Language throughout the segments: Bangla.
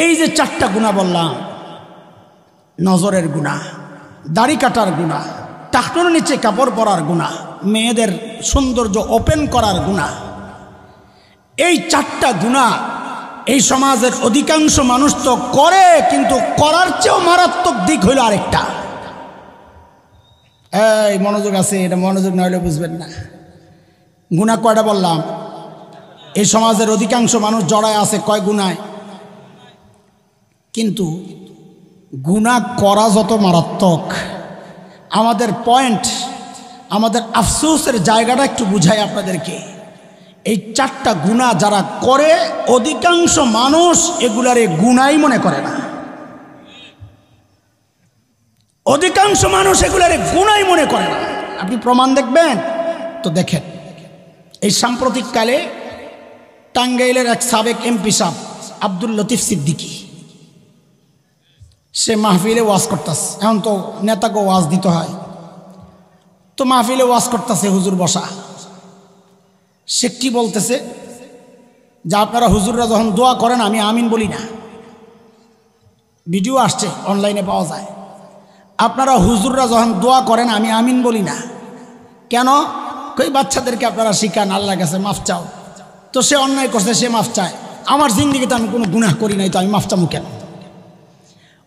এই যে চারটা গুনাহ বললাম, নজরের গুনাহ, দাড়ি কাটার গুনাহ, টাকনোর নিচে কাপড় পরার গুনাহ, মেয়েদের সৌন্দর্য ওপেন করার গুনাহ, এই চারটা গুনাহ এই সমাজের অধিকাংশ মানুষ তো করে, কিন্তু করার চেয়েও মারাত্মক দিক হইল আরেকটা। এই মনোযোগ আছে, এটা মনোযোগ না হলে বুঝবেন না। গুনাহ কয়টা বললাম? এই সমাজের অধিকাংশ মানুষ জড়ায় আছে কয় গুনায়, কিন্তু গুনাহ করা যত মারাত্মক, আমাদের পয়েন্ট, আমাদের আফসোসের জায়গাটা একটু বুঝাই আপনাদেরকে। এই চারটা গুনাহ যারা করে, অধিকাংশ মানুষ এগুলারে গুনাহই মনে করে না। অধিকাংশ মানুষ এগুলারে গুনাহই মনে করে না। আপনি প্রমাণ দেখবেন তো দেখেন, এই সাম্প্রতিককালে টাঙ্গাইলের এক সাবেক এমপি সাহেব আব্দুল লতিফ সিদ্দিকী, সে মাহফিলে ওয়াজ করতেছে। এখন তো নেতাকে ওয়াজ দিতে হয়, তো মাহফিলে ওয়াজ করতেছে, হুজুর বসা। সে কি বলতেছে যে আপনারা হুজুররা যখন দোয়া করেন আমি আমিন বলি না। ভিডিও আসছে, অনলাইনে পাওয়া যায়। আপনারা হুজুররা যখন দোয়া করেন আমি আমিন বলি না কেন? কই বাচ্চাদেরকে আপনারা শিখান আল্লাহর কাছে মাফ চাও। তো সে অন্যায় করছে, সে মাফ চায়। আমার জিন্দিগিতে আমি কোনো গুনাহ করি নাই, তো আমি মাফ চামু কেন?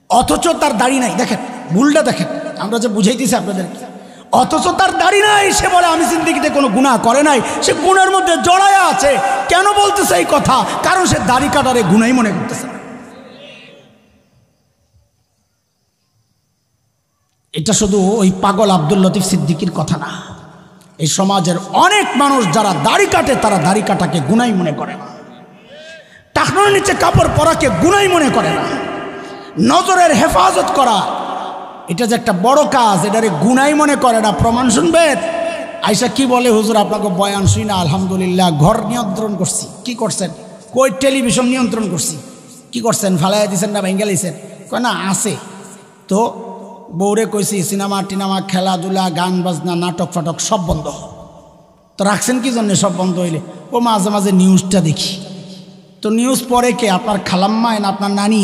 অথচ তার দাড়ি নাই। দেখেন ভুলটা, দেখেন আমরা যে বুঝাইতেছি আপনাদেরকে। অথচ তার দাড়ি নাই, সে বলে আমি জিন্দিগিতে কোনো গুনাহ করে নাই। সে গুনার মধ্যে জড়ায়া আছে। কেন বলতেছে এই কথা? কারণ সে দাড়ি কাটারে গুনাহই মনে করতেছে। এটা শুধু ওই পাগল আব্দুল লতিফ সিদ্দিকীর কথা না, এই সমাজের অনেক মানুষ যারা দাড়ি কাটে তারা দাড়ি কাটাকে গুনাহই মনে করে না। টাকনোর নিচে কাপড় পরাকে গুনাহই মনে করে না। নজরের হেফাজত করা এটা যে একটা বড় কাজ, এটারে গুনাহই মনে করে না। প্রমাণ শুনবেন? আয়সা কি বলে, হুজুর আপনাকে বয়ান শুই না, আলহামদুলিল্লাহ ঘর নিয়ন্ত্রণ করছি। কি করছেন? কই টেলিভিশন নিয়ন্ত্রণ করছি। কি করছেন? ফালাইয়া দিয়েছেন না ভেঙ্গে লাইছেন? কয় না আছে। তো বউরে কইছি সিনেমা টিনেমা, খেলাধুলা, গান বাজনা, নাটক ফাটক সব বন্ধ। তো রাখছেন কি জন্য সব বন্ধ হইলে? ও মাঝে মাঝে নিউজটা দেখি। তো নিউজ পড়ে কে? আপনার খালাম্মায় না আপনার নানি?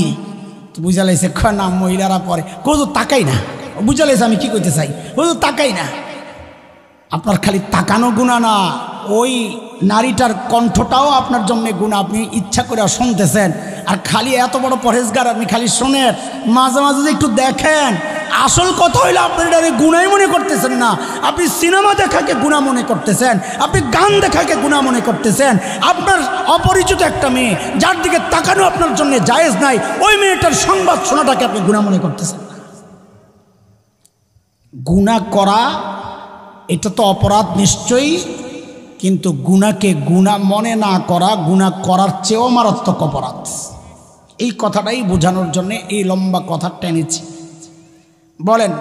তো বুঝা লাইছে না মহিলারা পড়ে। হুজুর তাকাই না। বুঝা লাইছে আমি কি কইতে চাই। হুজুর তাকাই না। আপনার খালি তাকানো গুনাহ না, ওই নারীটার কণ্ঠটাও আপনার জন্য গুনাহ। আপনি ইচ্ছা করে শুনতেছেন, আর খালি এত বড় পরহেজগার আপনি খালি শোনেন, মাঝে মাঝে একটু দেখেন। আসল কথা হইলে আপনার এটারে গুনাহই মনে করতেছেন না। আপনি সিনেমা দেখাকে গুনাহ মনে করতেছেন, আপনি গান দেখাকে গুনাহ মনে করতেছেন। আপনার অপরিচিত একটা মেয়ে যার দিকে তাকানো আপনার জন্য জায়েজ নাই, ওই মেয়েটার সংবাদ শোনাটাকে আপনি গুনাহ মনে করতেছেন না। গুনাহ করা এটা তো অপরাধ নিশ্চয়ই, কিন্তু গুনাহকে গুনাহ মনে না করা গুনাহ করার চেয়েও মারাত্মক অপরাধ। এই কথাটাই বোঝানোর জন্য এই লম্বা কথা টেনেছি। বলেন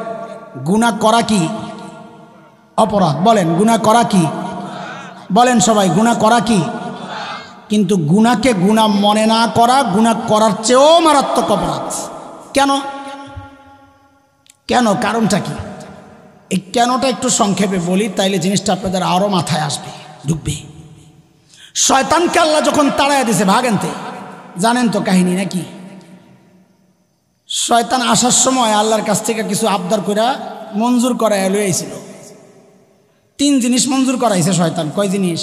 গুনাহ করা কি অপরাধ? বলেন গুনাহ করা কি? বলেন সবাই গুনাহ করা কি? কিন্তু গুনাহকে গুনাহ মনে না করা গুনাহ করার চেয়েও মারাত্মক অপরাধ। কেন? কেন? কারণটা কি? এই কেনটা একটু সংক্ষেপে বলি, তাইলে জিনিসটা আপনাদের আরো মাথায় আসবে, ঢুকবে। শয়তানকে আল্লাহ যখন তাড়াইয়া দিয়েছে ভাগেনতে, জানেন তো কাহিনী নাকি? শয়তান আসার সময় আল্লাহর কাছ থেকে কিছু আবদার করে মঞ্জুর করায় লইয়াছিল। 3 জিনিস মঞ্জুর করাইছে শয়তান। কয় জিনিস?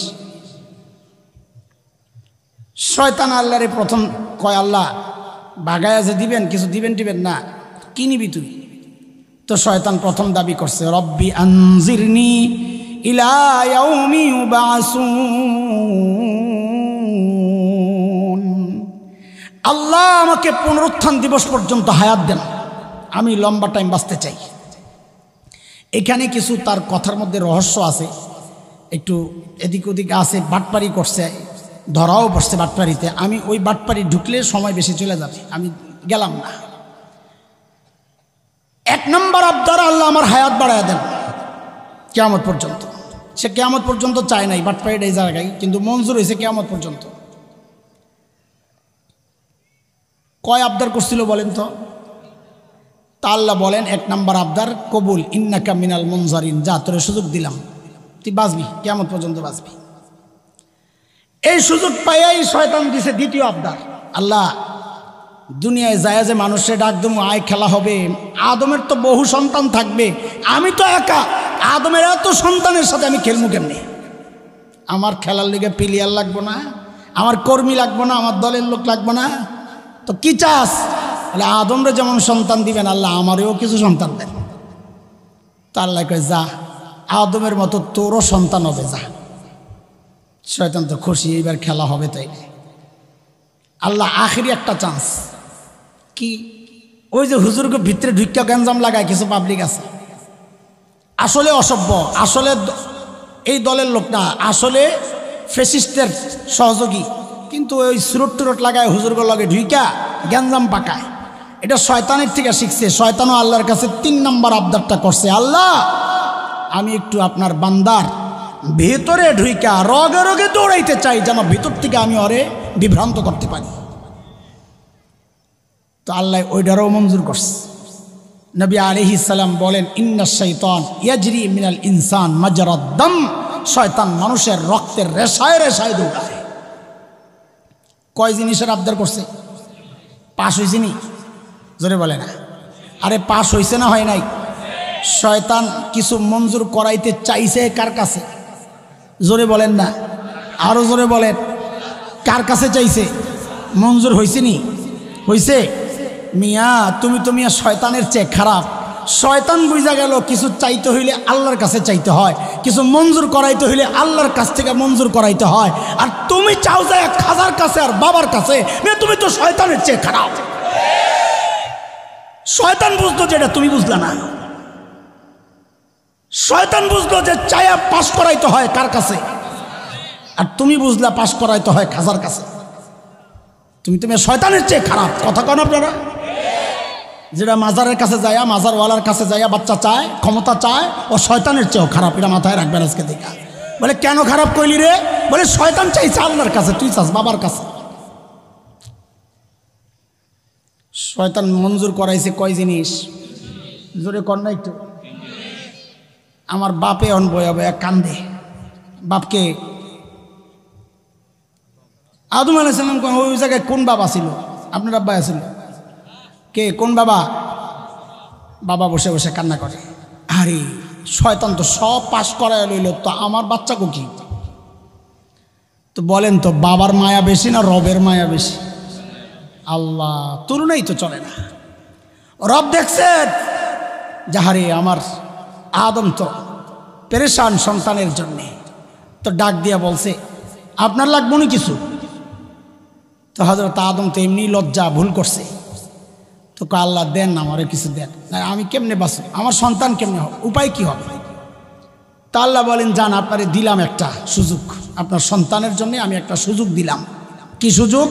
শয়তান আল্লাহরে প্রথম কয়, আল্লাহ বাগায়া যে দিবেন, কিছু দিবেন টিবেন না, কি নিবি তুই? তো শয়তান প্রথম দাবি করছে, রব্বি আনজিরনি ইলা ইয়াউমি ইউবাসুন, আল্লাহ আমাকে পুনরুত্থান দিবস পর্যন্ত হায়াত দেন, আমি লম্বা টাইম বাঁচতে চাই। এখানে কিছু তার কথার মধ্যে রহস্য আছে, একটু এদিক ওদিক আছে। বাটপারি করছে, ধরাও পড়ছে বাটপারিতে। আমি ওই বাটপারি ঢুকলে সময় বেশি চলে যাবে, আমি গেলাম না। 1 নম্বর আবদার, আল্লাহ আমার হায়াত বাড়ায় দেন কিয়ামত পর্যন্ত। সে কিয়ামত পর্যন্ত চায় নাই বাটপারির এই জায়গায়, কিন্তু মঞ্জুর হয়েছে কিয়ামত পর্যন্ত। কয় আবদার করছিল বলেন তো? তা আল্লাহ বলেন 1 নম্বর আবদার কবুল, ইন্নাকা মিনাল মুনজারিন, যা তোরে সুযোগ দিলাম, তুই বাঁচবি, কিয়ামত পর্যন্ত বাঁচবি। এই সুযোগ পাইয়াই শয়তান দিছে 2য় আবদার, আল্লাহ দুনিয়ায় যায় যে মানুষের ডাক দেবো আয় খেলা হবে, আদমের তো বহু সন্তান থাকবে, আমি তো একা, আদমের এত সন্তানের সাথে আমি খেলবো কেমনি? আমার খেলার লিগে প্লেয়ার লাগবো না, আমার কর্মী লাগবো না, আমার দলের লোক লাগবো না, তো কি চাস? বলে আদমরে যেমন সন্তান দিবেন আল্লাহ আমারও কিছু সন্তান দেন। তা আল্লাহ কয় যা, আদমের মতো তোরও সন্তান হবে, যা। শয়তান তো খুশি, এইবার খেলা হবে। তাই আল্লাহ আখেরি একটা চান্স কি, ওই যে হুজুরকে ভিতরে ঢুকিয়া গ্যাঞ্জাম লাগায় কিছু পাবলিক আছে, আসলে অসভ্য, আসলে এই দলের লোক না, আসলে ফেসিস্টের সহযোগী, কিন্তু ওই সুরট টুরট লাগায় হুজুরগুলো লাগে ঢুইকা গ্যাঞ্জাম পাকায়। এটা শয়তানের থেকে শিখছে। শয়তানও আল্লাহর কাছে 3 নম্বর আবদারটা করছে, আল্লাহ আমি একটু আপনার বান্দার ভেতরে ঢুইকা রগে রগে দৌড়াইতে চাই, যেন ভিতর থেকে আমি ওরে বিভ্রান্ত করতে পারি। তো আল্লাহ ওইটারও মঞ্জুর করছে। নবী আলাইহিস সালাম বলেন, ইন্না শাইতান ইয়াজরি মিনাল ইনসান মাজরাদ দাম, শয়তান মানুষের রক্তের রেশায় রেশায় দৌড়ায়। কয় জিনিসের আবদার করছে? পাশ হয়েছে নি? জোরে বলে না। আরে পাশ হয়েছে না হয় নাই? শয়তান কিছু মঞ্জুর করাইতে চাইছে কার কাছে? জোরে বলেন না, আরো জোরে বলেন, কার কাছে চাইছে? মঞ্জুর হয়েছে নি? হয়েছে? মিয়া তুমি তো মিয়া শয়তানের চেয়ে খারাপ। শয়তান বুঝা গেল কিছু চাইতে হইলে আল্লাহর কাছে চাইতে হয়, কিছু মঞ্জুর করাইতে হইলে আল্লাহর কাছ থেকে মঞ্জুর করাইতে হয়, আর তুমি চাও যে এক খাজার কাছে আর বাবার কাছে। তুমি তো শয়তানের চেয়ে খারাপ। শয়তান বুঝলো যেটা তুমি বুঝলা না। শয়তান বুঝলো যে চায়া পাস করাইতে হয় কার কাছে, আর তুমি বুঝলা পাস করাইতে হয় খাজার কাছে। তুমি শয়তানের চেয়ে খারাপ। কথা কন আপনারা? যেটা মাজারের কাছে যায়, মাজারওয়ালার কাছে যায় বাচ্চা চায়, ক্ষমতা চায়, ও শয়তানের চেয়েও খারাপ। এটা মাথায় রাখবেন আজকে দেখা। বলে কেন খারাপ কইলি রে? বলে শয়তান চাইছে আল্লাহর কাছে, তুই চাস বাবার কাছে। শয়তান মঞ্জুর করাইছে কয় জিনিস? জোরে কর না একটু। আমার বাপে অন বয়া বয়া কান্দে। বাপকে আদম আলাইহিস সালাম ওই জায়গায় কোন বাবা ছিল? আপনার আব্বা ছিল? কে কোন বাবা? বাবা বসে বসে কান্না করে। আরে শয়তান তো সব পাশ করায় লইল, তো আমার বাচ্চাকে কি? তো বলেন তো বাবার মায়া বেশি না রবের মায়া বেশি? আল্লাহ তুলনাই তো চলে না। রব দেখছেন যাহারে আমার আদম তো পেরেশান সন্তানের জন্যে, তো ডাক দিয়া বলছে আপনার লাগবো না কিছু? তো হযরত আদম তো এমনি লজ্জা ভুল করছে, তো আল্লাহ দেন আমারে কিছু দেন, আমি কেমনে বাঁচব, আমার সন্তান কেমনে হবে, উপায় কি হবে? তা আল্লাহ বলেন যান আপনারে দিলাম একটা সুযোগ, আপনার সন্তানের জন্য আমি একটা সুযোগ দিলাম। কি সুযোগ?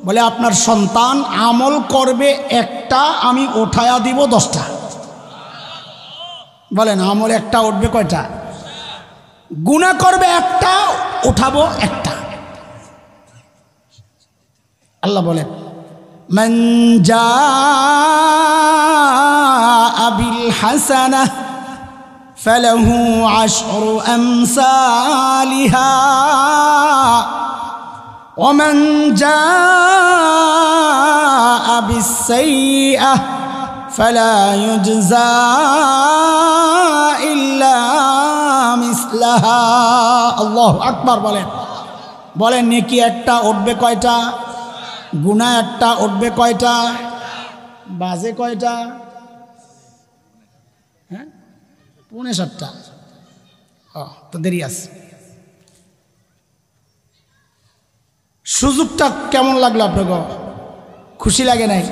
বলে আপনার সন্তান আমল করবে একটা, আমি উঠায়া দিব 10টা। বলেন আমল একটা উঠবে কয়টা? গুনাহ করবে একটা, উঠাবো একটা। আল্লাহ বলেন মান জাআ বিল হাসানাহ ফালাহু আশরু আমসালিহা ওয়া মান জাআ বিস সাইয়্যাহ ফালা ইউজজা ইল্লা মিসলাহা। আল্লাহু আকবার। বলেন নেকি একটা উঠবে কয়টা? গুনাহ একটা উঠবে কয়টা? বাজে কয়টা? হ্যাঁ 7:45। তো দেরি আছে। সুযোগটা কেমন লাগলো আপনাকে? খুশি লাগে নাই?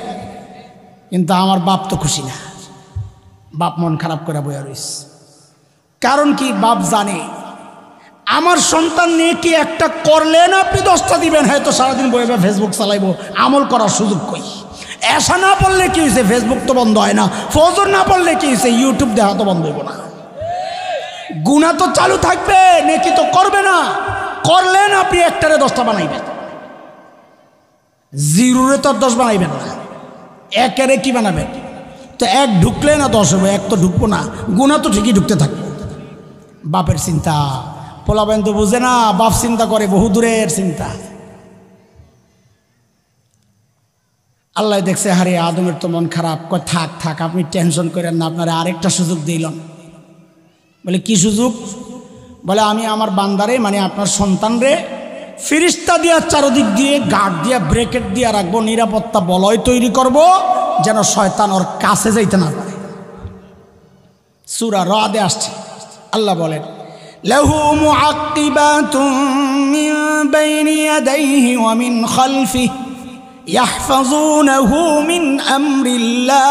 কিন্তু আমার বাপ তো খুশি না। বাপ মন খারাপ করে বইয়া রইছে। কারণ কি? বাপ জানে আমার সন্তান নিয়ে কি একটা করলেন আপনি 10টা দিবেন, হয়তো সারাদিন বইবে ফেসবুক চালাইবো, আমল করার সুযোগ কই? এসা না পড়লে কি হয়েছে? ফেসবুক তো বন্ধ হয় না। ফজর না পড়লে কি হয়েছে? ইউটিউব দেখা তো বন্ধ হইব না। গুনাহ তো চালু থাকবে, নেকি তো করবে না। করলেন আপনি একটারে 10টা বানাইবেন, জিরোরে তো 10 বানাইবেন না। একেরে কি বানাবেন? তো এক ঢুকলে না 10 হবে, এক তো ঢুকবো না। গুনাহ তো ঠিকই ঢুকতে থাকবে। বাপের চিন্তা পোলাবেন তো বুঝে না, বাপ চিন্তা করে বহু দূরের চিন্তা। আল্লাহ দেখছে হারে আদমের তো মন খারাপ, কয় থাক থাক আপনি টেনশন করেন না, আপনারা আরেকটা সুযোগ দিলাম। বলে কি সুযোগ? বলে আমি আমার বান্দারে মানে আপনার সন্তানরে ফিরিস্তা দিয়া চারদিক দিয়ে গার্ড দিয়া ব্রেকেট দিয়া রাখবো, নিরাপত্তা বলয় তৈরি করব যেন শয়তান ওর কাছে যাইতে না পারে। সূরা রাদে আসছে, আল্লাহ বলেন লাহু মুআক্কিবাতুম মিন বাইনি ইয়াদাইহি ওয়া মিন খালফিহি ইয়াহফাযুনাহু মিন আমরিল্লাহ।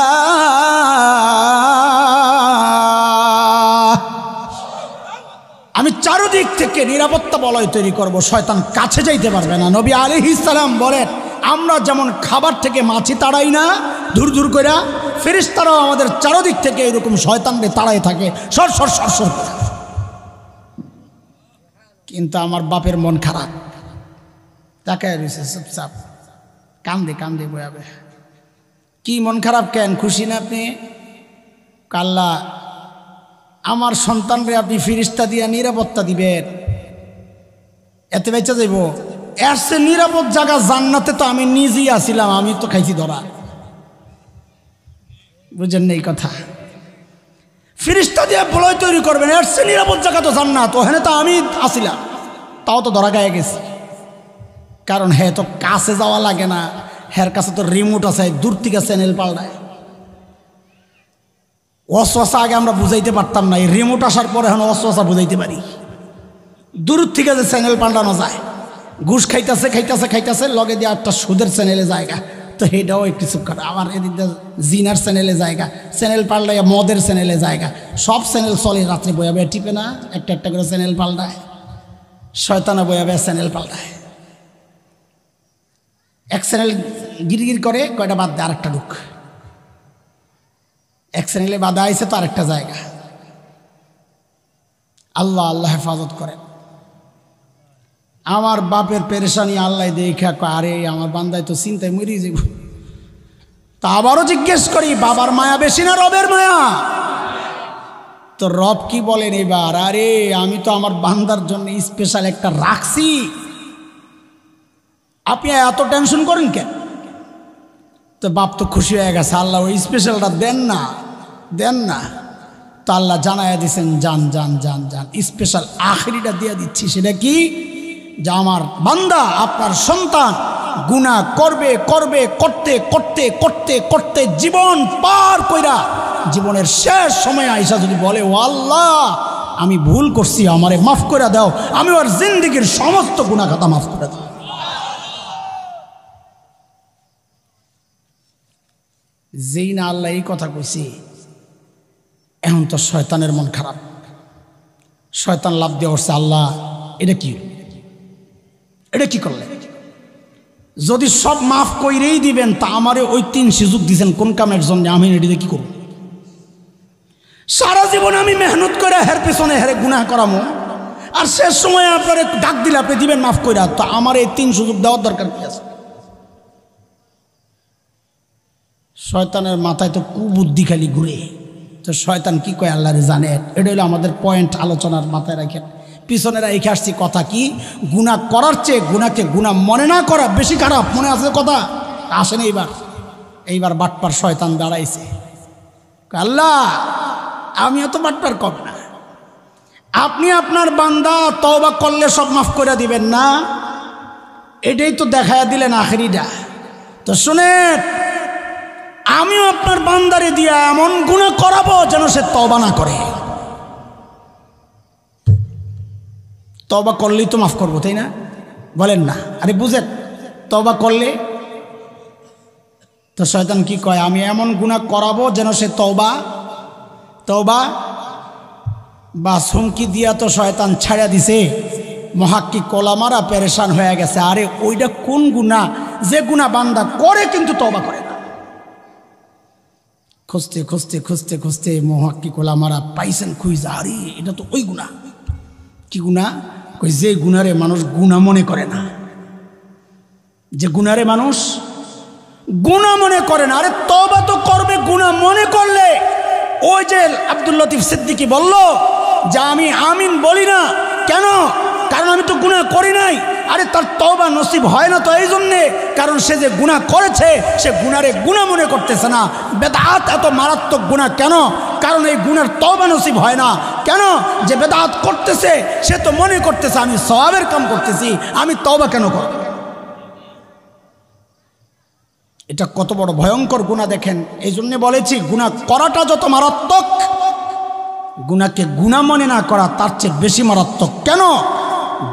আমি চারদিক থেকে নিরাপত্তা বলয় তৈরি করব, শয়তান কাছে যাইতে পারবে না। নবী আলাইহিস সালাম বলেন আমরা যেমন খাবার থেকে মাছি তাড়াই না দূর দূর করে, ফেরেশতারাও আমাদের চারদিক থেকে এরকম শয়তানকে তাড়াই থাকে সর সর সর সর। কিন্তু আমার বাপের মন খারাপ, তাকায় রয়েছে চুপচাপ, কান্দে কান্দে বয়াবে। কি মন খারাপ কেন? খুশি না আপনি? আল্লাহ আমার সন্তানরে আপনি ফিরিস্তা দিয়া নিরাপত্তা দিবেন, এতে বেঁচে যাইব। এর সে নিরাপদ জায়গা জান্নাতে তো আমি নিজেই আসিলাম, আমি তো খাইছি ধরা। বুঝেন না এই কথা? ফিরিস্তা দিয়ে বলয় তৈরি করবেন, এর সে নিরাপদ জায়গা তো জান্নাত, ওখানে তো আমি আসিলাম, তাও তো ধরা গায়ে গেছি। কারণ হ্যাঁ তো কাছে যাওয়া লাগে না, হের কাছে তো রিমোট আছে, দূর থেকে চ্যানেল পাল্টায়। অশ্বাসা আগে আমরা বুঝাইতে পারতাম না, এই রিমোট আসার পরে এখন অশ্বাসা বুঝাইতে পারি। দূর থেকে যে চ্যানেল পাল্টানো যায়, ঘুষ খাইতেছে খাইতেছে খাইতেছে লগে দিয়ে একটা সুদের চ্যানেলে জায়গা, তো এটাও একটু চুপ করে। আবার এদিক দিয়ে জিনার চ্যানেলে জায়গা, চ্যানেল পাল্টায় মদের চ্যানেলে জায়গা, সব চ্যানেল চলে। রাত্রে বয়াবে টিপে না, একটা একটা করে চ্যানেল পাল্টায়, শয়তানা বয়াবে চ্যানেল পাল্টায়। এক চ্যানেল গিরগির করে, কয়টা বাদ দেয় আরেকটা ঢুক, এক চ্যানেলে বাধা আইছে তো আরেকটা জায়গা। আল্লাহ আল্লাহ হেফাজত করেন। আমার বাপের পেরেশানি আল্লাহ দেখা, আরে আমার বান্দায় তো চিন্তায় মরিয়ে যাব। তা আবারও জিজ্ঞেস করি, বাবার মায়া বেশি না রবের মায়া? তো রব কি বলেন এবার? আরে আমি তো আমার বান্দার জন্য স্পেশাল একটা রাখছি, আপনি এত টেনশন করেন কেন? তো বাপ তো খুশি হয়ে গেছে, আল্লাহ ওই স্পেশালটা দেন না দেন না। তো আল্লাহ জানাইয়া দিচ্ছেন যান যান যান যান, স্পেশাল আখেরিটা দিয়ে দিচ্ছি। সেটা কি? যে আমার বান্দা আপনার সন্তান গুনাহ করবে করবে করতে করতে করতে করতে জীবন পার কইরা জীবনের শেষ সময় আইসা যদি বলে ও আল্লাহ আমি ভুল করছি, আমারে মাফ করে দাও, আমি ওর জিন্দেগির সমস্ত গুনাহ খাতা মাফ করে দাও। যেই না আল্লাহ এই কথা কইছি, এখন তো শয়তানের মন খারাপ, শয়তান লাভ দিয়ে উঠছে, আল্লাহ এটা কি, এটা কি করলেন? যদি সব মাফ কইরেই দিবেন তা আমারে ওই 3 সুযোগ দিয়েছেন কোন কামের জন্য? আমি এটিতে কি করব? সারা জীবন আমি মেহনত করে হের পেছনে হেরে গুনাহ করামো, আর শেষ সময় আপনার ডাক দিলে আপনি দিবেন মাফ কইরা, তো আমার এই 3 সুযোগ দেওয়ার দরকার কি আছে? শয়তানের মাথায় তো কুবুদ্ধি খালি ঘুরে। তো শয়তান কি কয় আল্লাহরে জানে। এটা হলো আমাদের পয়েন্ট, আলোচনার মাথায় রাখেন। পিছনেরা রেখে আসছি কথা কি, গুনাহ করার চেয়ে গুনাহকে গুনাহ মনে না করা বেশি খারাপ। মনে আছে কথা? আসেন এইবার বাটপার শয়তান দাঁড়াইছে, আল্লাহ আমি এত বাটপার কব না, আপনি আপনার বান্দা তওবা করলে সব মাফ করে দিবেন না, এটাই তো দেখায়া দিলেন আখেরিটা। তো শুনেন, আমিও আপনার বান্দারে দিয়া এমন গুনাহ করাবো যেন সে তওবা না করে। তওবা করলেই তো মাফ করবো, তাই না? বলেন না? আরে বুঝেন, তওবা করলে। তো শয়তান কি কয়, আমি এমন গুনাহ করাবো যেন সে তওবা বা হুমকি দিয়া তো শয়তান ছাড়া দিছে। মুহাক্কিক ওলামারা পেরেশান হয়ে গেছে, আরে ওইটা কোন গুনাহ যে গুনাহ বান্দা করে কিন্তু তওবা করে না। খুঁজতে খুঁজতে খুঁজতে খুঁজতে মুহাক্কিক ওলামারা পাইছেন খুঁজা, আরে এটা তো ওই গুনাহ। কি গুনাহ? কই যে গুনারে মানুষ গুনাহ মনে করে না, যে গুনারে মানুষ গুনাহ মনে করে না। আরে তওবা তো করবে গুনাহ মনে করলে। ওই যে আব্দুল লতিফ সিদ্দিকী বলল যে আমি আমিন বলি না কেন? কারণ আমি তো গুনাহ করি নাই। আরে তার তওবা নসিব হয় না তো এই জন্যে, কারণ সে যে গুনাহ করেছে সে গুনারে গুনাহ মনে করতেছে না। বেদাত এত মারাত্মক গুনাহ কেন? কারণ এই গুনার তওবা নসিব হয় না। কেন? যে বেদাত করতেছে সে তো মনে করতেছে আমি সওয়াবের কাম করতেছি, আমি তওবা কেন করব? এটা কত বড় ভয়ঙ্কর গুনাহ দেখেন। এই জন্যে বলেছি গুনাহ করাটা যত মারাত্মক, গুনাহকে গুনাহ মনে না করা তার চেয়ে বেশি মারাত্মক। কেন?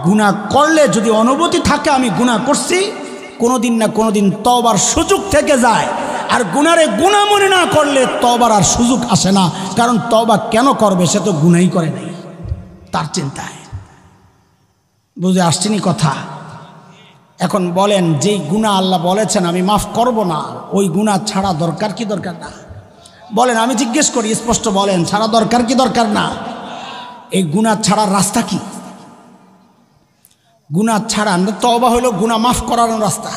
গুনাহ করলে যদি অনুভূতি থাকে আমি গুনাহ করছি, কোনোদিন না কোনোদিন তওবার সুযোগ থেকে যায়। আর গুনারে গুনাহ মনে না করলে তওবার আর সুযোগ আসে না, কারণ তওবা কেন করবে? সে তো গুনাহই করে নাই, তার চিন্তায়। বুঝে আসছেনি কথা? এখন বলেন, যেই গুনাহ আল্লাহ বলেছেন আমি মাফ করব না, ওই গুনাহ ছাড়া দরকার কি দরকার না? বলেন, আমি জিজ্ঞেস করি, স্পষ্ট বলেন, ছাড়া দরকার কি দরকার না? এই গুনাহ ছাড়ার রাস্তা কি? গুনাহ ছাড়া তওবা হলো গুনাহ মাফ করার রাস্তা।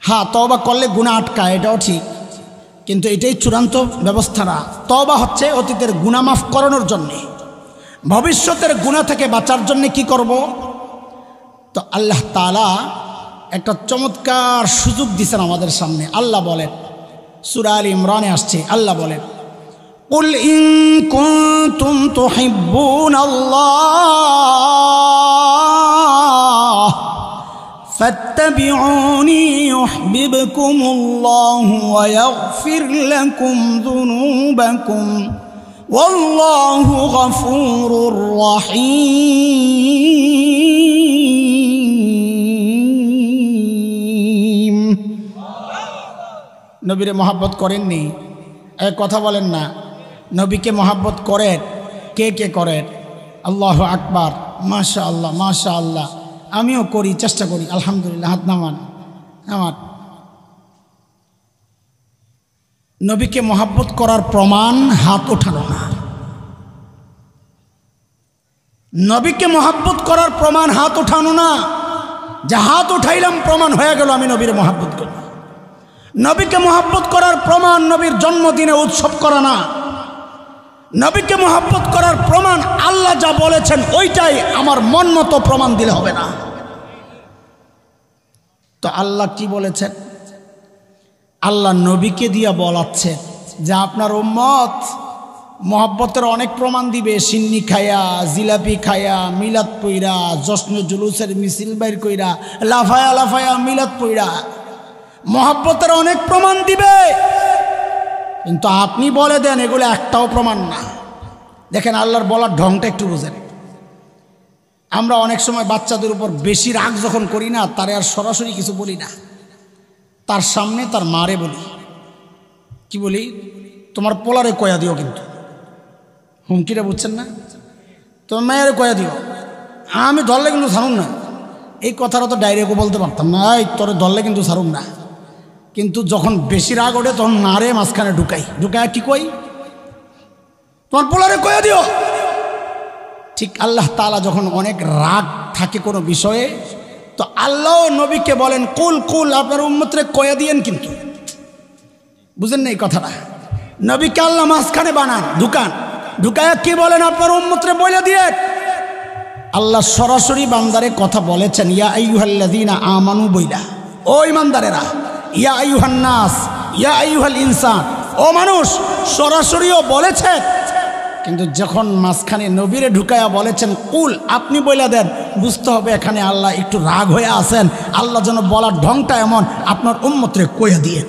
হ্যাঁ, তওবা করলে গুনাহ আটকায়, এটাও ঠিক, কিন্তু এটাই চূড়ান্ত ব্যবস্থা না। তওবা হচ্ছে অতীতের গুনাহ মাফ করানোর জন্যে, ভবিষ্যতের গুনাহ থেকে বাঁচার জন্যে কি করব? তো আল্লাহ তাআলা একটা চমৎকার সুযোগ দিয়েছেন আমাদের সামনে। আল্লাহ বলেন, সূরা আলে ইমরানে আসছে, আল্লাহ বলেন, কুল ইন কুনতুম তুহিব্বুনাল্লাহ ফাত্তাবিউনি ইউহিব্বুকুমুল্লাহু ওয়া ইয়াগফির লাকুম যুনুবাকুম ওয়াল্লাহু গফুরুর রহিম। নবীরে মহাব্বত করেননি? এক কথা বলেন না, নবীকে মহাব্বত করেন? কে কে করেন? আল্লাহু আকবার, মাশা আল্লাহ, মাশা আল্লাহ। আমিও করি, চেষ্টা করি, আলহামদুলিল্লাহ। হাত নামান। আমার নবীকে মহাব্বত করার প্রমাণ হাত ওঠানো না। নবীকে মহাব্বত করার প্রমাণ হাত ওঠানো না, যে হাত উঠাইলাম প্রমাণ হয়ে গেল আমি নবীর মহাব্বত করি। নবীকে মহাব্বত করার প্রমাণ নবীর জন্মদিনে উৎসব করা না। নবীকে মহাব্বত করার প্রমাণ আল্লাহ যা বলেছেন ওইটাই, আমার মন মতো প্রমাণ দিলে হবে না। তো আল্লাহ কি বলেছেন? আল্লাহ নবীকে দিয়া বলাচ্ছে যে আপনার উম্মত মহাব্বতের অনেক প্রমাণ দিবে। সিন্নি খায়া, জিলাপি খায়া, মিলাদ পইরা, জশ্ন জুলুসের মিছিল বাইর কইরা, লাফায়া লাফায়া মিলাদ পইরা মহাব্বতের অনেক প্রমাণ দিবে, কিন্তু আপনি বলে দেন এগুলো একটাও প্রমাণ না। দেখেন আল্লাহর বলার ঢংটা একটু বুঝেন। আমরা অনেক সময় বাচ্চাদের উপর বেশি রাগ যখন করি না, তারে আর সরাসরি কিছু বলি না, তার সামনে তার মারে বলি। কি বলি? তোমার পোলারে কয়া দিও, কিন্তু হুমকিটা বুঝছেন না? তোমার মায়ের কয়া দিও, আমি ধরলে কিন্তু ছাড়ুন না। এই কথাটা তো ডাইরেক্টও বলতে পারতাম না, এই তোরে ধরলে কিন্তু ছাড়ুন না। কিন্তু যখন বেশি রাগ ওঠে তখন নারে মাঝখানে ঢুকাই কি কই? তোমার পোলারে কয়া দিও। ঠিক আল্লাহ তাআলা যখন অনেক রাগ থাকে কোনো বিষয়ে, তো আল্লাহ নবীকে বলেন কুল কুল, আপনার উম্মতরে কয়া দিয়েন। কিন্তু বুঝেন না এই কথাটা? নবীকে আল্লাহ মাঝখানে বানান, ঢুকায়া কি বলেন? আপনার উম্মতরে বলে দিয়ে। আল্লাহ সরাসরি বান্দারে কথা বলেছেন, ইয়া আইয়ুহাল্লাযীনা আমানু বইলা, ও ইমানদারেরা, ইয়া আইয়ুহান নাস, ইয়া আইয়ুহাল ইনসান, ও মানুষ, সরাসরিও বলেছেন। কিন্তু যখন মাঝখানে নবীরে ঢুকায়া বলেছেন কুল, আপনি বইলা দেন, বুঝতে হবে এখানে আল্লাহ একটু রাগ হয়ে আছেন। আল্লাহ যেন বলার ঢংটা এমন, আপনার উম্মতরে কইয়া দিয়ে।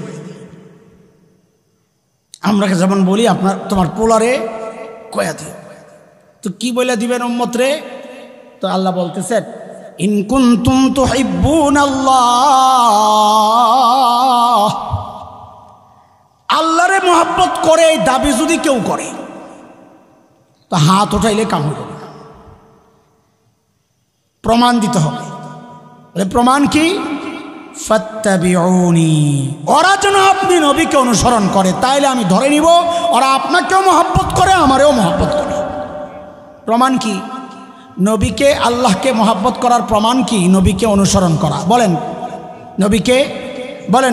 আমরা যেমন বলি তোমার পোলারে কয়া দিয়ে, তো কি বইলা দিবেন উম্মতরে? তো আল্লাহ বলতেছেন, ইন কুনতুম তুহিব্বুনাল্লাহ, আল্লাহরে মহব্বত করে এই দাবি যদি কেউ করে, তো হাত উঠাইলে কাম হবে না, প্রমাণ দিতে হবে। প্রমাণ কি? ফাত্তাবিউনি, ওরা যেন আপনি নবীকে অনুসরণ করে, তাইলে আমি ধরে নিব ওরা আপনাকেও মহব্বত করে, আমারেও মহব্বত করে। প্রমাণ কি? নবীকে, আল্লাহকে মহব্বত করার প্রমাণ কি? নবীকে অনুসরণ করা। বলেন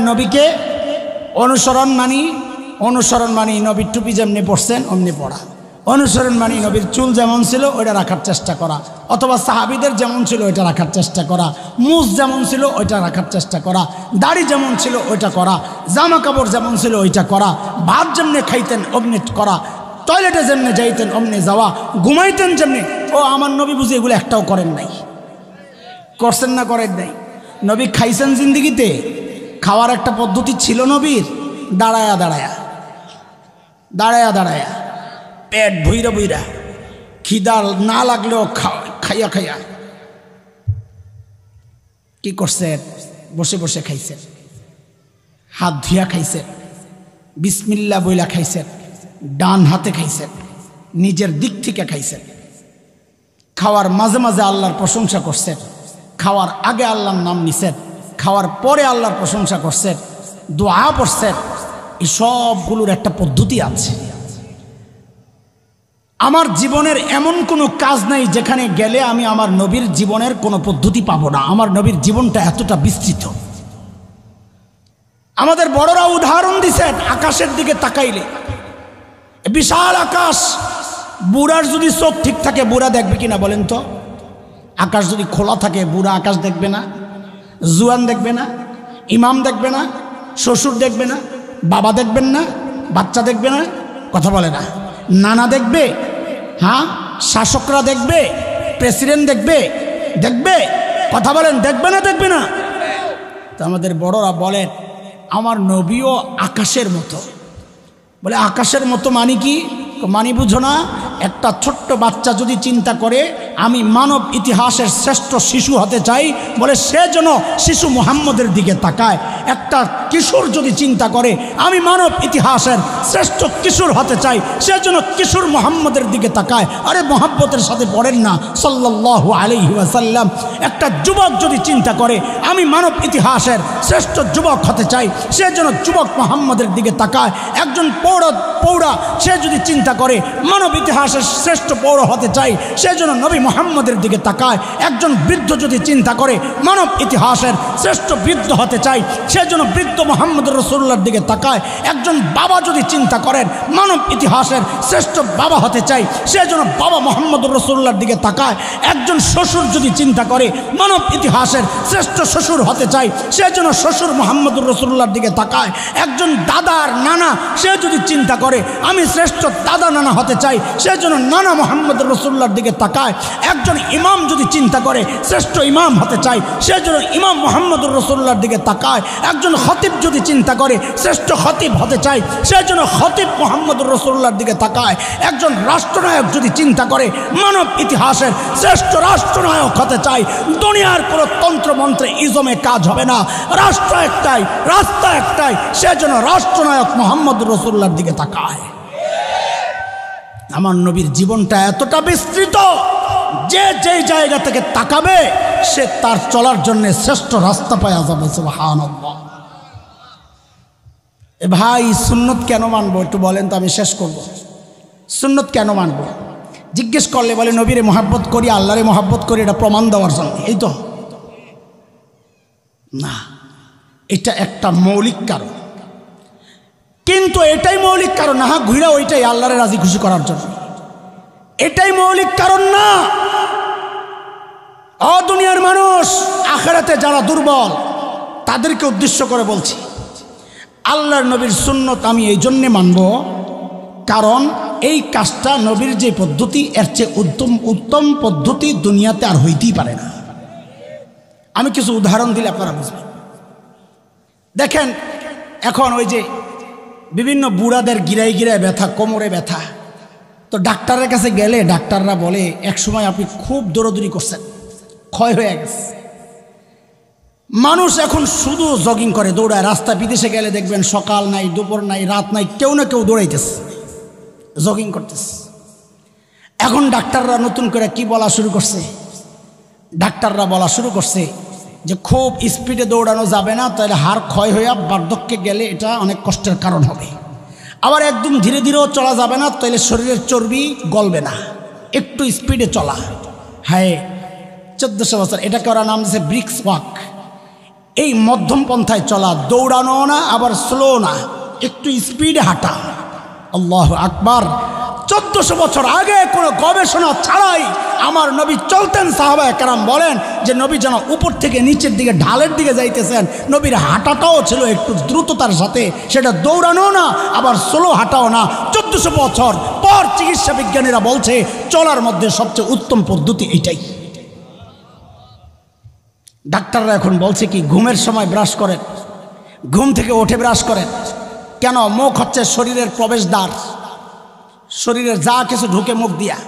নবীকে অনুসরণ মানি নবীর টুপি যেমনি পড়ছেন অমনি পড়া, অনুসরণ মানে নবীর চুল যেমন ছিল ওইটা রাখার চেষ্টা করা, অথবা সাহাবীদের যেমন ছিল ওইটা রাখার চেষ্টা করা, মুছ যেমন ছিল ওইটা রাখার চেষ্টা করা, দাড়ি যেমন ছিল ওইটা করা, জামা কাপড় যেমন ছিল ওইটা করা, ভাত যেমনি খাইতেন অমনি করা, টয়লেটে যেমনি যাইতেন অমনি যাওয়া, ঘুমাইতেন যেমনি। ও আমার নবী বুঝি এগুলো একটাও করেন নাই? করছেন না করেন নাই? নবী খাইছেন জিন্দিগিতে? খাওয়ার একটা পদ্ধতি ছিল নবীর, দাঁড়ায়া দাঁড়ায়া দাঁড়ায়া দাঁড়ায়া, পেট ভুইরা ভুইরা, খিদা না লাগলেও খাইয়া খাইয়া। কি করছেন? বসে বসে খাইছেন, হাত ধুইয়া খাইছেন, বিসমিল্লাহ বইলা খাইছেন, ডান হাতে খাইছেন, নিজের দিক থেকে খাইছেন। খাওয়ার মাঝে মাঝে আল্লাহর প্রশংসা করছেন, খাওয়ার আগে আল্লাহর নাম নিছেন, খাওয়ার পরে আল্লাহর প্রশংসা করছেন, দোয়া পড়ছেন। এই সবগুলোর একটা পদ্ধতি আছে। আমার জীবনের এমন কোনো কাজ নাই যেখানে গেলে আমি আমার নবীর জীবনের কোনো পদ্ধতি পাবো না। আমার নবীর জীবনটা এতটা বিস্তৃত। আমাদের বড়রা উদাহরণ দিছেন, আকাশের দিকে তাকাইলে বিশাল আকাশ, বুড়ার যদি চোখ ঠিক থাকে বুড়া দেখবে কিনা বলেন তো? আকাশ যদি খোলা থাকে বুড়া আকাশ দেখবে না? জুয়ান দেখবে না? ইমাম দেখবে না? শ্বশুর দেখবে না? বাবা দেখবেন না? বাচ্চা দেখবে না? কথা বলে না? নানা দেখবে? হ্যাঁ, শাসকরা দেখবে? প্রেসিডেন্ট দেখবে? দেখবে? কথা বলেন, দেখবে না দেখবে না? তো আমাদের বড়রা বলেন আমার নবীও আকাশের মতো। বলে আকাশের মতো মানে কি? মানে বুঝো না? একটা ছোট্ট বাচ্চা যদি চিন্তা করে আমি মানব ইতিহাসের শ্রেষ্ঠ শিশু হতে চাই, বলে সে যেন শিশু মুহাম্মদের দিকে তাকায়। একটা কিশোর যদি চিন্তা করে আমি মানব ইতিহাসের শ্রেষ্ঠ কিশোর হতে চাই, সে যেন কিশোর মুহাম্মদের দিকে তাকায়। আরে মোহাব্বতের সাথে পড়েন না সাল্লাল্লাহু আলাইহি ওয়াসাল্লাম। একটা যুবক যদি চিন্তা করে আমি মানব ইতিহাসের শ্রেষ্ঠ যুবক হতে চাই, সে যেন যুবক মুহাম্মদের দিকে তাকায়। একজন পৌরা সে যদি চিন্তা করে মানব ইতিহাসের শ্রেষ্ঠ পৌর হতে চাই, সে যেন নবী মুহাম্মদের দিকে তাকায়। একজন বৃদ্ধ যদি চিন্তা করে মানব ইতিহাসের শ্রেষ্ঠ বৃদ্ধ হতে চাই, সে যেন বৃদ্ধ মুহাম্মদুর রাসূলুল্লাহর দিকে তাকায়। একজন বাবা যদি চিন্তা করেন মানব ইতিহাসের শ্রেষ্ঠ বাবা হতে চাই, সে যেন বাবা মুহাম্মদুর রাসূলুল্লাহর দিকে তাকায়। একজন শ্বশুর যদি চিন্তা করে মানব ইতিহাসের শ্রেষ্ঠ শ্বশুর হতে চাই, সে যেন শ্বশুর মুহাম্মদুর রাসূলুল্লাহর দিকে তাকায়। একজন দাদা আর নানা সে যদি চিন্তা করে আমি শ্রেষ্ঠ দাদা নানা হতে চাই, সে যেন নানা মুহাম্মদুর রাসূলুল্লাহর দিকে তাকায়। একজন ইমাম যদি চিন্তা করে শ্রেষ্ঠ ইমাম হতে চাই, সে যেন ইমাম মুহাম্মদুর রাসূলুল্লাহর দিকে তাকায়। একজন খতিব যদি চিন্তা করে শ্রেষ্ঠ খতিব হতে চাই, সে যেন খতিব মুহাম্মদুর রাসূলুল্লাহর দিকে তাকায়। একজন রাষ্ট্রনায়ক যদি চিন্তা করে মানব ইতিহাসের শ্রেষ্ঠ রাষ্ট্রনায়ক হতে চাই, দুনিয়ার কোনো তন্ত্রমন্ত্রে ইজমে কাজ হবে না। রাষ্ট্র একটাই, রাস্তা একটাই, সে যেন রাষ্ট্রনায়ক মুহাম্মদুর রাসূলুল্লাহর দিকে তাকায়। আমার নবীর জীবনটা এতটা বিস্তৃত যে যেই জায়গা থেকে তাকাবে সে তার চলার জন্য শ্রেষ্ঠ রাস্তা পাওয়া যাবে। সুবহানাল্লাহ। এ ভাই সুন্নত কেন মানবো একটু বলেন তো, আমি শেষ করব। সুন্নত কেন মানবো জিজ্ঞেস করলে বলে নবীরে মহাব্বত করি, আল্লাহরে মহাব্বত করি, এটা প্রমাণ দেওয়ার জন্য। এই তো না, এটা একটা মৌলিক কারণ, কিন্তু এটাই মৌলিক কারণ না। হ্যাঁ, ঘুরা ওইটাই আল্লাহরে রাজি খুশি করার জন্য, এটাই মৌলিক কারণ না। দুনিয়ার মানুষ, আখিরাতে যারা দুর্বল তাদেরকে উদ্দেশ্য করে বলছি, আল্লাহর নবীর সুন্নত আমি এই জন্যে মানব কারণ এই কাজটা নবীর যে পদ্ধতি এর চেয়ে উত্তম পদ্ধতি দুনিয়াতে আর হইতেই পারে না। আমি কিছু উদাহরণ দিলে আপনারা বুঝবেন। দেখেন এখন ওই যে বিভিন্ন বুড়াদের গিরায় গিরায় ব্যথা, কোমরে ব্যথা, তো ডাক্তারের কাছে গেলে ডাক্তাররা বলে এক সময় আপনি খুব দৌড়াদৌড়ি করছেন, ক্ষয় হয়ে গেছে। মানুষ এখন শুধু জগিং করে, দৌড়ায়। রাস্তা বিদেশে গেলে দেখবেন সকাল নাই, দুপুর নাই, রাত নাই, কেউ না কেউ দৌড়াইতেছে, জগিং করতেছে। এখন ডাক্তাররা নতুন করে কি বলা শুরু করছে? ডাক্তাররা বলা শুরু করছে যে খুব স্পিডে দৌড়ানো যাবে না, তাহলে হাড় ক্ষয় হয়ে বার্ধক্যে গেলে এটা অনেক কষ্টের কারণ হবে। আবার একদম ধীরে ধীরেও চলা যাবে না, তাহলে শরীরের চর্বি গলবে না, একটু স্পিডে চলা। হ্যাঁ, 1400 বছর এটাকে ওরা নাম দিয়েছে ব্রিক্স ওয়াক। এই মধ্যম পন্থায় চলা, দৌড়ানো না আবার স্লো না, একটু স্পিডে হাঁটা। আল্লাহু আকবার। 1400 বছর আগে কোনো গবেষণা ছাড়াই আমার নবী চলতেন। সাহাবায়ে কেরাম বলেন যে নবী যেন উপর থেকে নিচের দিকে ঢালের দিকে যাইতেছেন, নবীর হাঁটাটাও ছিল একটু দ্রুততার সাথে, সেটা দৌড়ানো না আবার স্লো হাঁটাও না। 1400 বছর পর চিকিৎসা বিজ্ঞানীরা বলছে চলার মধ্যে সবচেয়ে উত্তম পদ্ধতি এটাই। ডাক্তাররা এখন বলছে কি ঘুমের সময় ব্রাশ করেন, ঘুম থেকে উঠে ব্রাশ করেন। কেন? মুখ হচ্ছে শরীরের প্রবেশদ্বার, শরীরের যা কিছু ঢুকে মুখ দিয়া।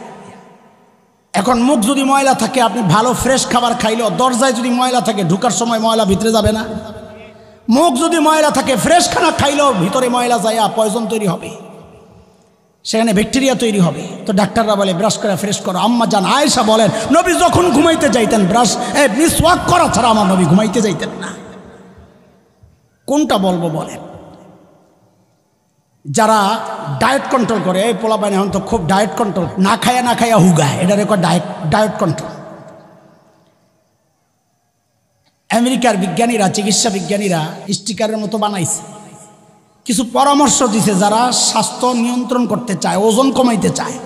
এখন মুখ যদি ময়লা থাকে, আপনি ভালো ফ্রেশ খাবার খাইলেও দরজায় যদি ময়লা থাকে ঢুকার সময় ময়লা ভিতরে যাবে না? মুখ যদি ময়লা থাকে ফ্রেশ খানা খাইলেও ভিতরে ময়লা যাইয়া পয়জন তৈরি হবে, সেখানে ব্যাকটেরিয়া তৈরি হবে। তো ডাক্তাররা বলে ব্রাশ করে ফ্রেশ করো। আম্মা জান আয়েশা বলেন নবী যখন ঘুমাইতে যাইতেন ব্রাশ মিসওয়াক করা ছাড়া আমার নবী ঘুমাইতে যাইতেন না। কোনটা বলবো বলেন? যারা ডায়েট কন্ট্রোল করে, এই পোলাপাইন এখন তো খুব ডায়েট কন্ট্রোল, না খায়া হুগায়, এটা রেকর্ড ডায়েট কন্ট্রোল। আমেরিকার বিজ্ঞানীরা, চিকিৎসা বিজ্ঞানীরা স্টিকারের মতো বানাইছে, কিছু পরামর্শ দিছে যারা স্বাস্থ্য নিয়ন্ত্রণ করতে চায়, ওজন কমাইতে চায়।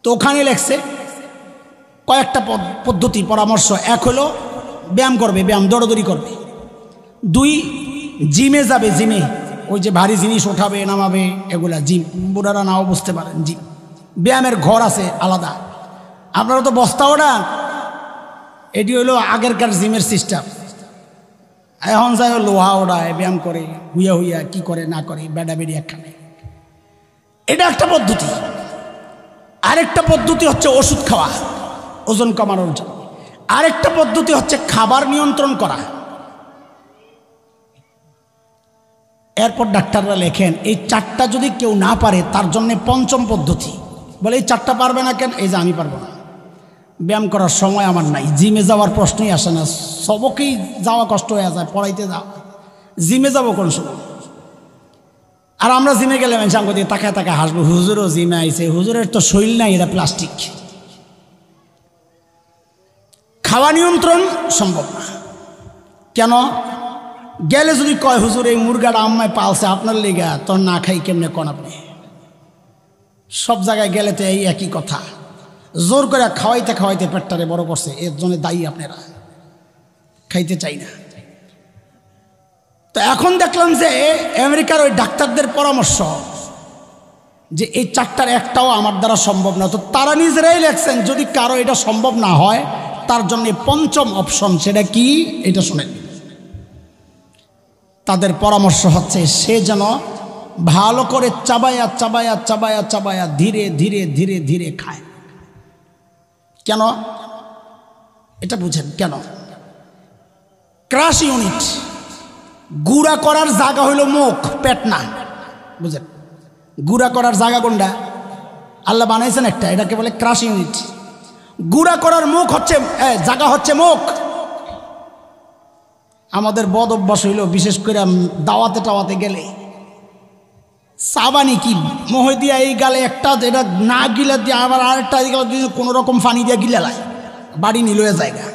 তো ওখানে লেখছে কয়েকটা পদ্ধতি পরামর্শ। এক হলো ব্যায়াম করবে, ব্যায়াম দৌড়াদৌড়ি করবে। 2 জিমে যাবে, জিমে ওই যে ভারী জিনিস ওঠাবে নামাবে, এগুলা জিম। বুড়ারা নাও বুঝতে পারেন, জিম। ব্যায়ামের ঘর আছে আলাদা, আপনারা তো বস্তা ওঠান, এটি হলো আগেরকার জিমের সিস্টেম। এখন যাই লোহা ওড়ায়, ব্যায়াম করে, হুইয়া হুইয়া কি করে না করে, বেড়া বেড়ি একখানে। এটা একটা পদ্ধতি। আরেকটা পদ্ধতি হচ্ছে ওষুধ খাওয়া ওজন কমানোর জন্য। আরেকটা পদ্ধতি হচ্ছে খাবার নিয়ন্ত্রণ করা। এরপর ডাক্তাররা লেখেন এই 4টা যদি কেউ না পারে তার জন্য পঞ্চম পদ্ধতি। বলে এই 4টা পারবে না কেন? এই যে আমি পারবো না, ব্যায়াম করার সময় আমার নাই, জিমে যাওয়ার প্রশ্নই আসে না, সবকেই যাওয়া কষ্ট হয়ে যায়, পড়াইতে যাও, জিমে যাবো কোন সময়? আর আমরা জিমে গেলে সামনে দিকে তাকায় তাকায় হাসবো, হুজুরও জিমে আইছে, হুজুরের তো শরীর নাই, এটা প্লাস্টিক। খাওয়া নিয়ন্ত্রণ সম্ভব না। কেন? গেলে যদি কয় হুজুর এই মুরগাটা আম্মায় পালছে আপনার লেগা, তোর না খাই কেমনে কোন? আপনি সব জায়গায় গেলে তো এই একই কথা, জোর করে খাওয়াইতে খাওয়াইতে পেটটারে বড় করছে, এর জন্য দায়ী আপনারা, খাইতে চাই না। তো এখন দেখলাম যে আমেরিকার ওই ডাক্তারদের পরামর্শ যে এই 4টার একটাও আমার দ্বারা সম্ভব না। তো তারা নিজেরাই লেখছেন যদি কারো এটা সম্ভব না হয় তার জন্য পঞ্চম অপশন, সেটা কি? এটা শুনেন। তাদের পরামর্শ হচ্ছে সে যেন ভালো করে চাবায়া চাবায়া চাবায়া চাবায়া ধীরে ধীরে ধীরে ধীরে খায়। কেন? এটা বুঝেন কেন? ক্রাশ ইউনিট, গুঁড়া করার জায়গা হইল মুখ, পেট না। বুঝেন? গুঁড়া করার জায়গা কোনটা? আল্লাহ বানাইছেন একটা, এটাকে বলে ক্রাশ ইউনিট। গুঁড়া করার মুখ হচ্ছে জায়গা হচ্ছে মুখ। আমাদের বদ অভ্যাস হইল বিশেষ করে দাওয়াতে টাওয়াতে গেলে সাবানি কি মহে দিয়া এই গালে একটা, এটা না গিলে দিয়ে আবার আরেকটা কোনো রকম পানি দিয়ে গিলে লাই, বাড়ি নিলয়ে জায়গা।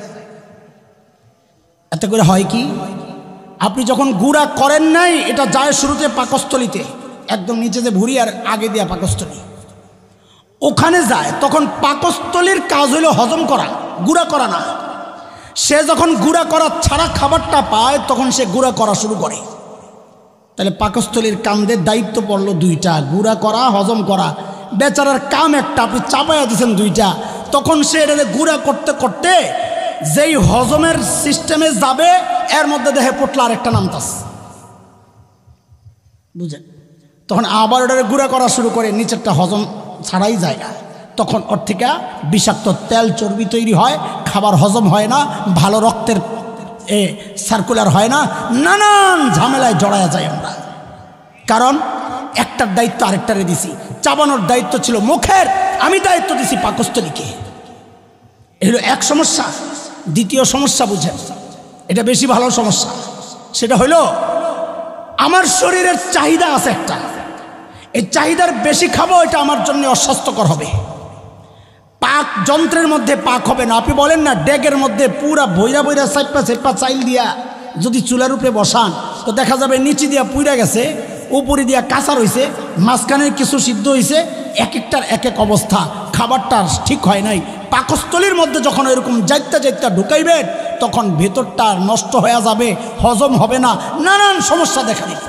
এতে করে হয় কি, আপনি যখন গুঁড়া করেন নাই, এটা যায় শুরুতে পাকস্থলিতে, একদম নিচে যে ভুঁড়ি আর আগে দেওয়া পাকস্থলী, ওখানে যায়। তখন পাকস্থলীর কাজ হইল হজম করা, গুঁড়া করা না। সে যখন গুঁড়া করা ছাড়া খাবারটা পায় তখন সে গুঁড়া করা শুরু করে। তাহলে পাকস্থলীর কান্দের দায়িত্ব পড়লো 2টা, গুঁড়া করা, হজম করা। বেচারার কাম একটা, আপনি চাপাইয়া দিয়েছেন 2টা। তখন সে এটা গুঁড়া করতে করতে যেই হজমের সিস্টেমে যাবে এর মধ্যে দেহে পটলা আরেকটা নামতাস, বুঝেন? তখন আবার ওটা গুঁড়া করা শুরু করে, নিচেরটা হজম ছাড়াই যায় না। তখন ওর থেকে বিষাক্ত তেল চর্বি তৈরি হয়, খাবার হজম হয় না, ভালো রক্তের সার্কুলার হয় না, নানান ঝামেলায় জড়ায়া যায় আমরা। কারণ একটার দায়িত্ব আরেকটারে দিছি। চাবানোর দায়িত্ব ছিল মুখের, আমি দায়িত্ব দিছি পাকস্থলীকে। এগুলো এক সমস্যা। দ্বিতীয় সমস্যা বুঝেন, এটা বেশি ভালো সমস্যা। সেটা হলো আমার শরীরের চাহিদা আছে একটা, এই চাহিদার বেশি খাবো, এটা আমার জন্য অস্বাস্থ্যকর হবে। পাক যন্ত্রের মধ্যে পাক হবে না। আপনি বলেন না ডেকের মধ্যে পুরা বইরা বইরা চাইপা চাইল দিয়া যদি চুলার উপরে বসান তো দেখা যাবে নিচে দিয়া পুইরা গেছে, উপরে দিয়া কাঁচা রয়েছে, মাঝখানে কিছু সিদ্ধ হয়েছে, এক একটার এক এক অবস্থা, খাবারটা ঠিক হয় নাই। পাকস্থলীর মধ্যে যখন এরকম যাইতে যাইতে ঢুকাইবেন তখন ভেতরটা নষ্ট হয়ে যাবে, হজম হবে না, নানান সমস্যা দেখা দিবে।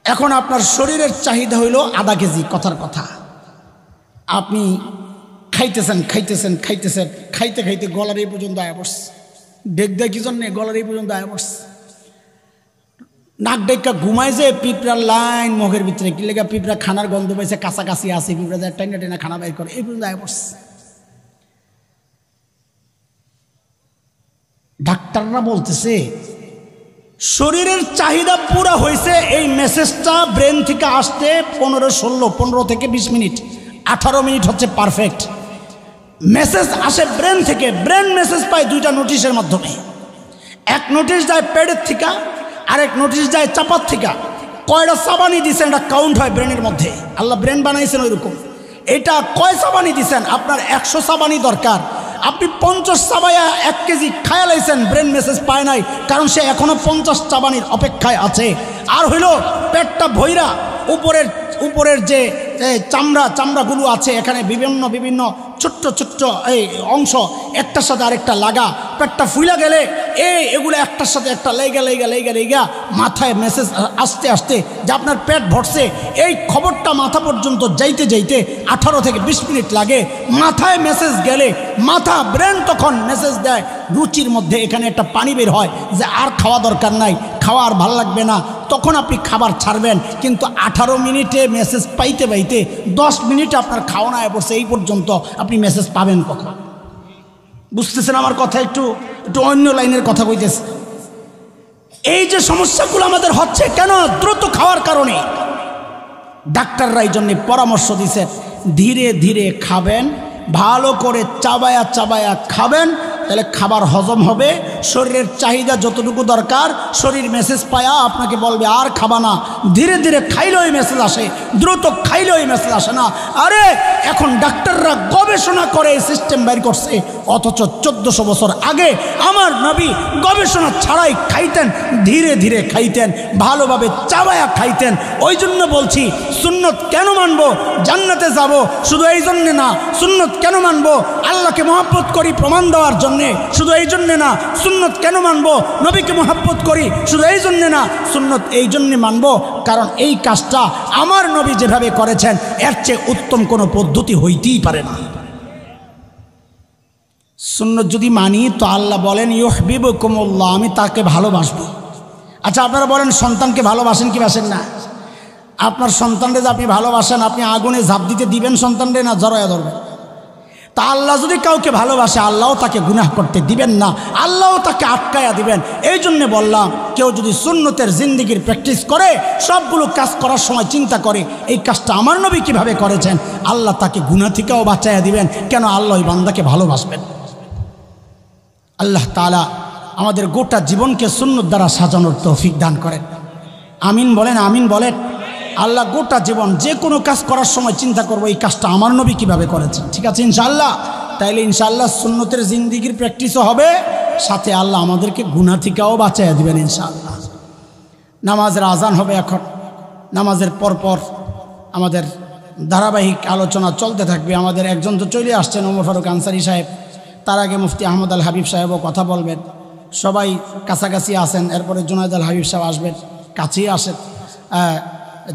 এখন আপনার শরীরের চাহিদা হইল আধা কেজি, কথার কথা। আপনি খাইতেছেন খাইতেছেন খাইতেছেন, খাইতে খাইতে গলার এই পর্যন্ত আয়া পড়ছে। ডেক দেয় কি জন্যে? গলার এই পর্যন্ত আয়া পড়ছে। নাক ডেকা ঘুমায় যে পিঁপড়ার লাইন মুখের ভিতরে, কি লেগে পিঁপড়া খানার গন্ধ পাইছে, কাছাকাছি আসে, পিঁপড়া যায় টাইনা টাইনা খানা বাইর করে, এই পর্যন্ত আয়া পড়ছে। ডাক্তাররা বলতেছে শরীরের চাহিদা পুরা হয়েছে, এই মেসেজটা ব্রেন থেকে আসতে 15 থেকে 20 মিনিট, 18 মিনিট হচ্ছে পারফেক্ট। মেসেজ আসে ব্রেন থেকে, ব্রেন মেসেজ পায় দুইটা নোটিশের মাধ্যমে। এক নোটিশ যায় পেটের থেকে, আরেক নোটিশ যায় চাপার থেকে। কয়টা চাবানি দিচ্ছেন এটা কাউন্ট হয় ব্রেনের মধ্যে। আল্লাহ ব্রেন বানাইছেন ওইরকম। এটা কয় চাবানি দিচ্ছেন? আপনার 100 চাবানি দরকার, আপনি 50 চাবাইয়া 1 কেজি খায়া লাইছেন, ব্রেন মেসেজ পায় নাই, কারণ সে এখনো 50 চাবানির অপেক্ষায় আছে। আর হইল পেটটা ভৈরা, উপরের যে চামড়াগুলো আছে, এখানে বিভিন্ন ছোট্ট ছোট্ট এই অংশ একটার সাথে আরেকটা লাগা, পেটটা ফুইলা গেলে এগুলো একটার সাথে একটা লেগা মাথায় মেসেজ আসতে আসতে যে আপনার পেট ভরছে, এই খবরটা মাথা পর্যন্ত যাইতে 18 থেকে 20 মিনিট লাগে। মাথায় মেসেজ গেলে মাথা ব্রেন তখন মেসেজ দেয় রুচির মধ্যে, এখানে একটা পানি বের হয় যে আর খাওয়া দরকার নাই, খাওয়া আর ভালো লাগবে না, তখন আপনি খাবার ছাড়বেন। কিন্তু 18 মিনিটে মেসেজ পাইতে 10 মিনিটে আপনার খাওয়া না পড়ছে, এই পর্যন্ত আপনি মেসেজ পাবেন কখন? বুঝতেছেন আমার কথা? একটু অন্য লাইনের কথা কইতেছে। এই যে সমস্যাগুলো আমাদের হচ্ছে কেন? দ্রুত খাওয়ার কারণে। ডাক্তাররা এই জন্য পরামর্শ দিচ্ছেন ধীরে ধীরে খাবেন, ভালো করে চাবায়া খাবেন, তাহলে খাবার হজম হবে। শরীরের চাহিদা যতটুকু দরকার শরীর মেসেজ পায়া আপনাকে বলবে আর খাবা না। ধীরে ধীরে খাইলে ওই মেসেজ আসে, দ্রুত খাইলে ওই মেসেজ আসে না। আরে এখন ডাক্তাররা গবেষণা করে এই সিস্টেম বের করছে, অথচ 1400 বছর আগে আমার নবী গবেষণা ছাড়াই খাইতেন, ধীরে ধীরে খাইতেন, ভালোভাবে চাবায়া খাইতেন। ওই জন্য বলছি সুন্নত কেন মানবো? জান্নাতে যাব শুধু এই জন্যে না। সুন্নত কেন মানবো? আল্লাহকে মহব্বত করি প্রমাণ দেওয়ার জন্যে, শুধু এই জন্যে না। সুন্নত কেন মানবো? নবীকে মহব্বত করি শুধু এই জন্যে না। সুন্নত এই জন্যে মানবো কারণ এই কাজটা আমার নবী যেভাবে করেছেন এর চেয়ে উত্তম কোনো পদ্ধতি হইতেই পারে না। সুন্নত যদি মানি তো আল্লাহ বলেন ইউহিব্বুকুমুল্লাহ, আমি তাকে ভালোবাসবো। আচ্ছা আপনারা বলেন সন্তানকে ভালোবাসেন কি বাসেন না? আপনার সন্তানরে যে আপনি ভালোবাসেন, আপনি আগুনে ঝাঁপ দিতে দিবেন সন্তানরে না জড়ায়া ধরবেন? তা আল্লাহ যদি কাউকে ভালোবাসে আল্লাহও তাকে গুনাহ করতে দিবেন না, আল্লাহও তাকে আটকায়া দিবেন। এই জন্যে বললাম কেউ যদি সুন্নতের জিন্দিগির প্র্যাকটিস করে, সবগুলো কাজ করার সময় চিন্তা করে এই কাজটা আমার নবী কিভাবে করেছেন, আল্লাহ তাকে গুনাহ থেকেও বাঁচাইয়া দিবেন। কেন? আল্লাহ ওই বান্দাকে ভালোবাসবেন। আল্লাহ তাআলা আমাদের গোটা জীবনকে সুন্নত দ্বারা সাজানোর তৌফিক দান করেন। আমিন বলেন, আমিন বলেন। আল্লাহ গোটা জীবন যে কোনো কাজ করার সময় চিন্তা করবো এই কাজটা আমার নবী কিভাবে করেছেন। ঠিক আছে ইনশাআল্লাহ? তাইলে ইনশাআল্লাহ সুন্নতের জিন্দিগির প্র্যাকটিসও হবে, সাথে আল্লাহ আমাদেরকে গুনাহ থেকেও বাঁচাইয়া দিবেন ইনশাআল্লাহ। নামাজের আজান হবে এখন। নামাজের পরপর আমাদের ধারাবাহিক আলোচনা চলতে থাকবে। আমাদের একজন তো চলে আসছেন, ওমর ফারুক আনসারী সাহেব। তার আগে মুফতি আহমদ আল হাবিব সাহেবও কথা বলবেন। সবাই কাছাকাছি আসেন। এরপরে জুনায়দ আল হাবিব সাহেব আসবেন, কাছেই আসেন।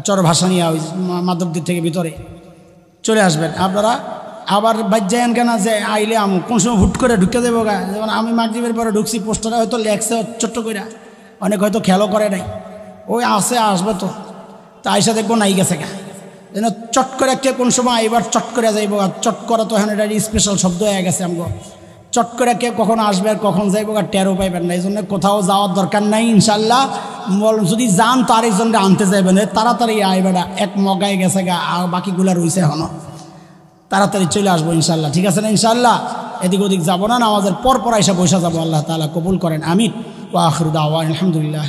চরভাসানিয়া ওই মাধবদীর থেকে ভিতরে চলে আসবেন। আপনারা আবার বাজ্যায়ন কেনা যে আইলে আমি কোন সময় হুট করে ঢুকে দেবো গা। যেমন আমি মাগরিবের পরে ঢুকছি, পোস্টারে হয়তো লেখছে ছোট্ট করে, অনেক হয়তো খেয়ালও করে নাই। ওই আসে আসবে তো, তা আইসা দেখবো নাই গেছে গা। যেন চট করে কে কোন সময় এবার চট করে যাইব। আর চট করা তো এখানে এটা স্পেশাল শব্দ হয়ে গেছে আমগো। চট করে কে কখন আসবে আর কখন যাইব আর টেরও পাইবেন না। এই জন্য কোথাও যাওয়ার দরকার নাই ইনশাল্লাহ। যদি যান তো আরেকজনকে আনতে যাইবেন, তাড়াতাড়ি আইবেটা এক মগায় গেছে গা, আর বাকিগুলা রয়েছে এখনো। তাড়াতাড়ি চলে আসবো ইনশাল্লাহ। ঠিক আছে না ইনশাল্লাহ? এদিক ওদিক যাবো না, নামাজের পর আইসা বসা যাবো। আল্লাহ তাআলা কবুল করেন, আমিন। ওয়া আখিরু দাওয়ানা আলহামদুলিল্লাহ।